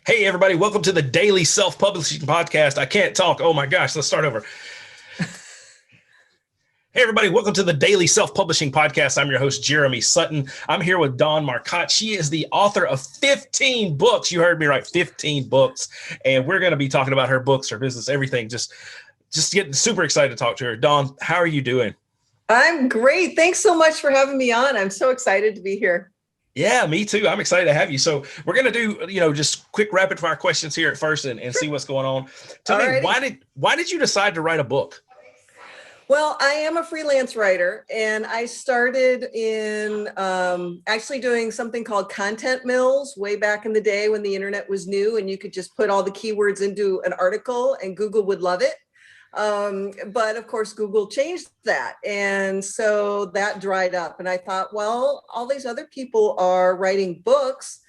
Hey, everybody. Welcome to the Daily Self-Publishing Podcast. I can't talk. Oh, my gosh. Let's start over. Hey, everybody. Welcome to the Daily Self-Publishing Podcast. I'm your host, Jeremy Sutton. I'm here with Dawn Marcotte. She is the author of 15 books. You heard me right, 15 books. And we're going to be talking about her books, her business, everything. Just getting super excited to talk to her. Dawn, how are you doing? I'm great. Thanks so much for having me on. I'm so excited to be here. Yeah, me too. I'm excited to have you. So we're going to do, just quick rapid fire questions here at first and see what's going on. Tell me, why did you decide to write a book? Well, I am a freelance writer, and I started in actually doing something called content mills way back in the day when the internet was new and you could just put all the keywords into an article and Google would love it. But of course, Google changed that. And so that dried up. And I thought, well, all these other people are writing books.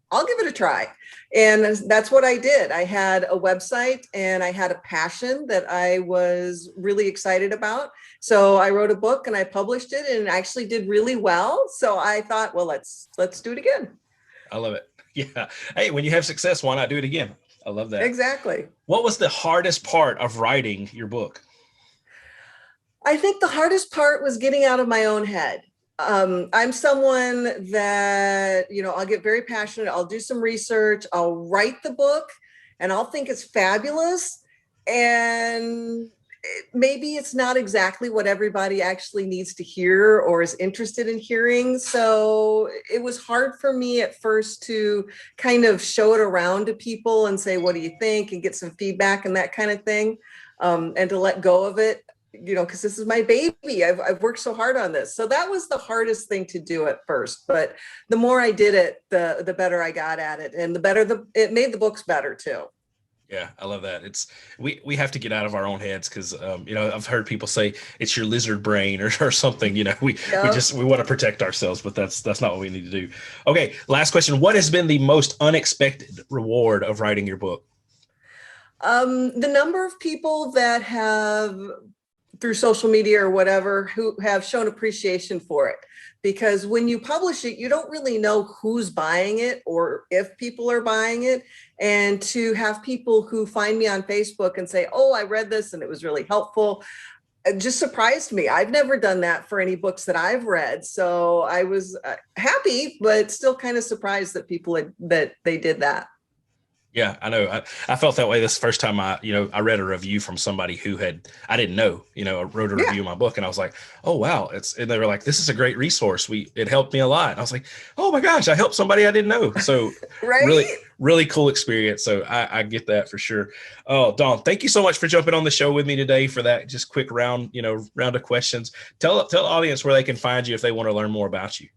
I'll give it a try. And that's what I did. I had a website and I had a passion that I was really excited about. So I wrote a book and I published it and it actually did really well. So I thought, well, let's do it again. I love it. Yeah. Hey, when you have success, why not do it again? I love that. Exactly. What was the hardest part of writing your book? I think the hardest part was getting out of my own head. I'm someone that, I'll get very passionate. I'll do some research. I'll write the book and I'll think it's fabulous. And maybe it's not exactly what everybody actually needs to hear or is interested in hearing. So it was hard for me at first to kind of show it around to people and say, what do you think? And get some feedback and that kind of thing. And to let go of it, because this is my baby. I've worked so hard on this. So that was the hardest thing to do at first. But the more I did it, the better I got at it. And the better it made the books better too. Yeah, I love that. We have to get out of our own heads because I've heard people say it's your lizard brain or something. We want to protect ourselves, but that's not what we need to do. Okay, last question. What has been the most unexpected reward of writing your book? The number of people that have, through social media or whatever, who have shown appreciation for it. Because when you publish it, you don't really know who's buying it or if people are buying it. And to have people who find me on Facebook and say, oh, I read this and it was really helpful, it just surprised me. I've never done that for any books that I've read. So I was happy, but still kind of surprised that that they did that. Yeah, I know. I felt that way this first time I read a review from somebody who I didn't know, wrote a review of my book. And I was like, oh, wow. And they were like, this is a great resource. It helped me a lot. And I was like, oh my gosh, I helped somebody I didn't know. So right? Really, really cool experience. So I get that for sure. Oh, Dawn, thank you so much for jumping on the show with me today for that just quick round of questions. Tell the audience where they can find you if they want to learn more about you.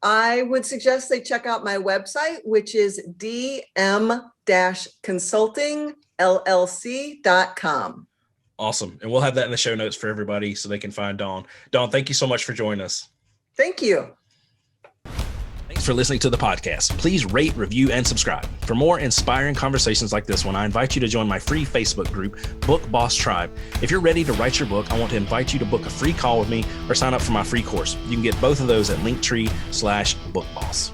I would suggest they check out my website, which is dm-consultingllc.com. Awesome. And we'll have that in the show notes for everybody so they can find Dawn. Dawn, thank you so much for joining us. Thank you. Thanks for listening to the podcast. Please rate, review, and subscribe. For more inspiring conversations like this one, I invite you to join my free Facebook group, Book Boss Tribe. If you're ready to write your book, I want to invite you to book a free call with me or sign up for my free course. You can get both of those at Linktree/bookboss.